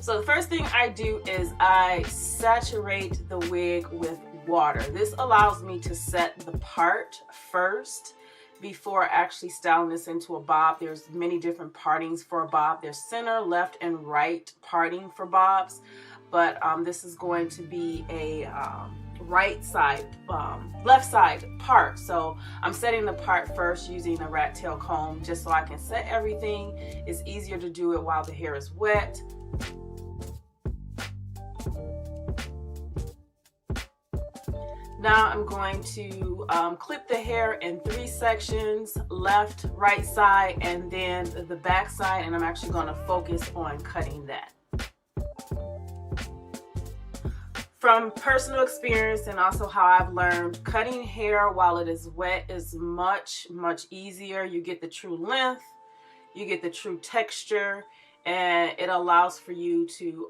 So the first thing I do is I saturate the wig with water. This allows me to set the part first before actually styling this into a bob. There's many different partings for a bob. There's center, left, and right parting for bobs, but this is going to be a right side, left side part. So I'm setting the part first using a rat tail comb just so I can set everything. It's easier to do it while the hair is wet. Now I'm going to clip the hair in 3 sections, left, right side, and then the back side, and I'm actually going to focus on cutting that. From personal experience and also how I've learned, cutting hair while it is wet is much easier. You get the true length, you get the true texture, and it allows for you to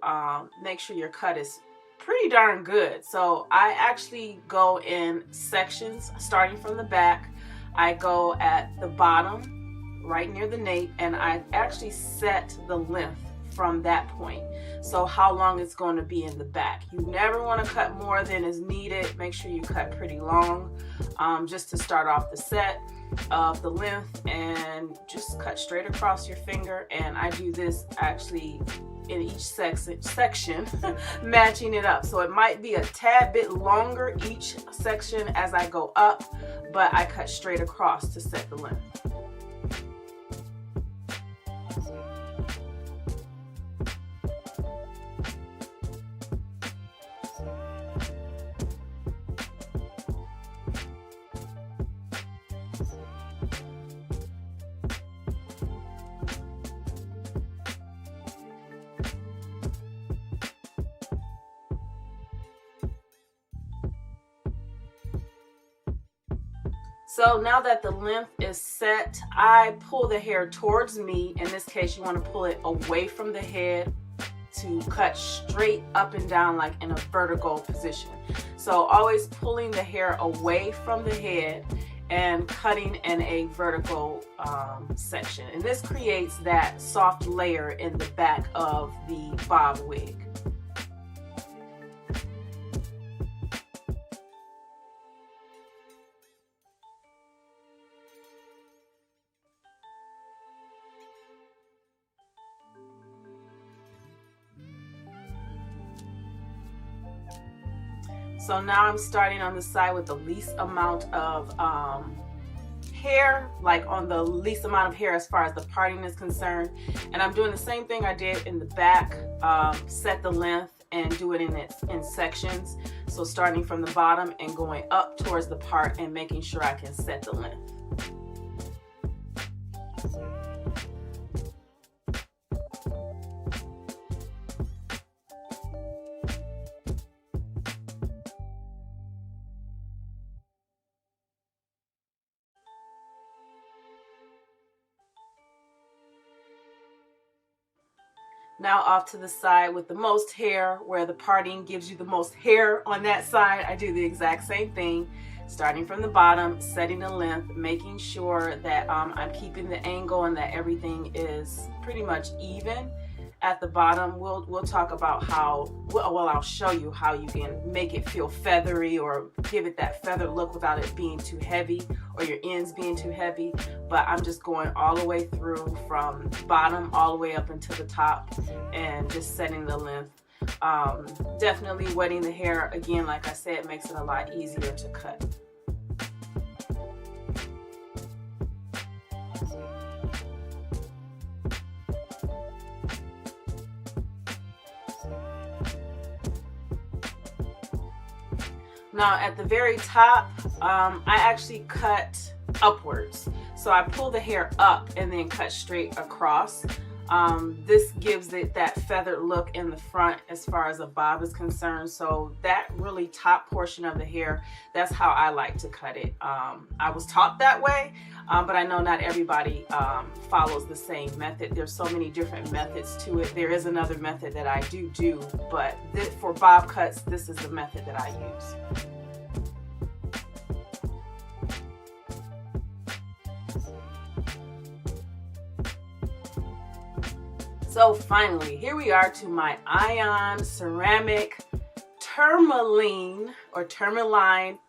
make sure your cut is pretty darn good. So I actually go in sections starting from the back. I go at the bottom right near the nape, and I actually set the length from that point, so how long it's going to be in the back. You never want to cut more than is needed. Make sure you cut pretty long, just to start off the set of the length, and just cut straight across your finger. And I do this actually in each section matching it up, so it might be a tad bit longer each section as I go up, but I cut straight across to set the length. So now that the length is set, I pull the hair towards me. In this case, you want to pull it away from the head to cut straight up and down, like in a vertical position. So always pulling the hair away from the head and cutting in a vertical section. And this creates that soft layer in the back of the bob wig. So now I'm starting on the side with the least amount of hair, like on the least amount of hair as far as the parting is concerned. And I'm doing the same thing I did in the back, set the length and do it in sections. So starting from the bottom and going up towards the part and making sure I can set the length. Now off to the side with the most hair, where the parting gives you the most hair on that side, I do the exact same thing, starting from the bottom, setting the length, making sure that I'm keeping the angle and that everything is pretty much even. At the bottom, we'll talk about how, well, I'll show you how you can make it feel feathery or give it that feather look without it being too heavy or your ends being too heavy. But I'm just going all the way through from bottom all the way up into the top and just setting the length. Definitely wetting the hair, again, like I said, makes it a lot easier to cut. Now at the very top, I actually cut upwards. So I pull the hair up and then cut straight across. This gives it that feathered look in the front as far as a bob is concerned. So that really top portion of the hair, that's how I like to cut it. I was taught that way, but I know not everybody follows the same method. There's so many different methods to it. There is another method that I do, but for bob cuts, this is the method that I use. So finally, here we are to my ion ceramic tourmaline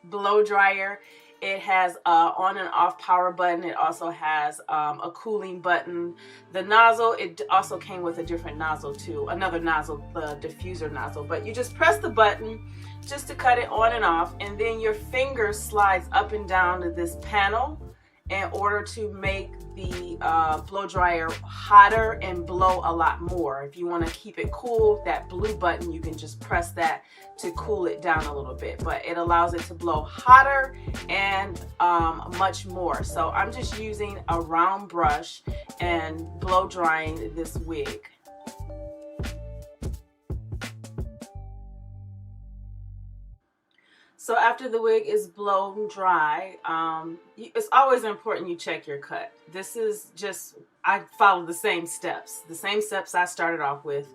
blow dryer. It has a on and off power button. It also has a cooling button. The nozzle, it also came with a different nozzle too, another nozzle, the diffuser nozzle. But you just press the button just to cut it on and off, and then your finger slides up and down to this panel in order to make the blow dryer hotter and blow a lot more. If you want to keep it cool, that blue button, you can just press that to cool it down a little bit, but it allows it to blow hotter and much more. So I'm just using a round brush and blow drying this wig. So after the wig is blown dry, it's always important you check your cut. This is just, I follow the same steps I started off with.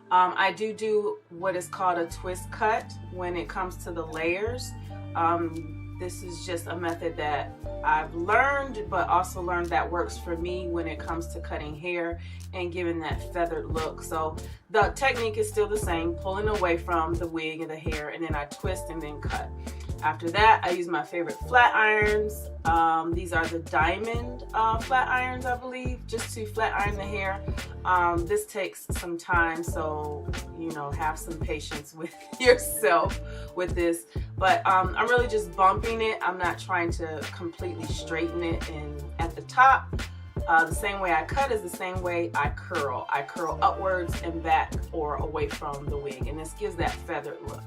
I do what is called a twist cut when it comes to the layers. This is just a method that I've learned, but also learned that works for me when it comes to cutting hair and giving that feathered look. So the technique is still the same, pulling away from the wig and the hair, and then I twist and then cut. After that, I use my favorite flat irons. These are the diamond flat irons, I believe, just to flat iron the hair. This takes some time, so you know, have some patience with yourself with this. But I'm really just bumping it. I'm not trying to completely straighten it. And at the top, the same way I cut is the same way I curl. I curl upwards and back or away from the wig, and this gives that feathered look.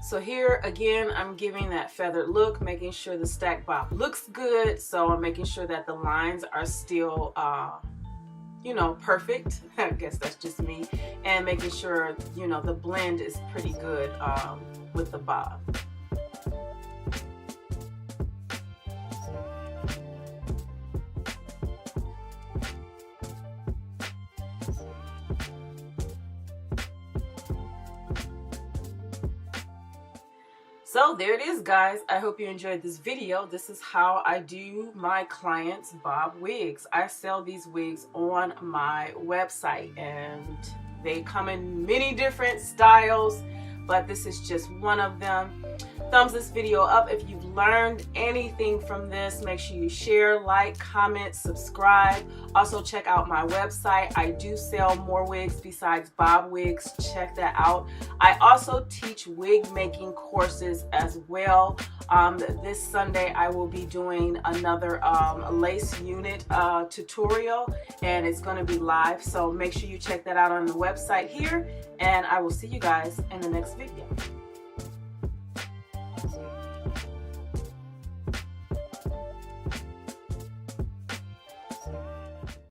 So here again, I'm giving that feathered look, making sure the stack bob looks good. So I'm making sure that the lines are still, you know, perfect. I guess that's just me. And making sure, you know, the blend is pretty good with the bob. So there it is, guys. I hope you enjoyed this video. This is how I do my clients' bob wigs. I sell these wigs on my website, and they come in many different styles, but this is just one of them. Thumbs this video up if you've learned anything from this. Make sure you share, like, comment, subscribe. Also check out my website. I do sell more wigs besides bob wigs. Check that out. I also teach wig making courses as well. This Sunday I will be doing another lace unit tutorial, and it's going to be live. So make sure you check that out on the website here, and I will see you guys in the next video.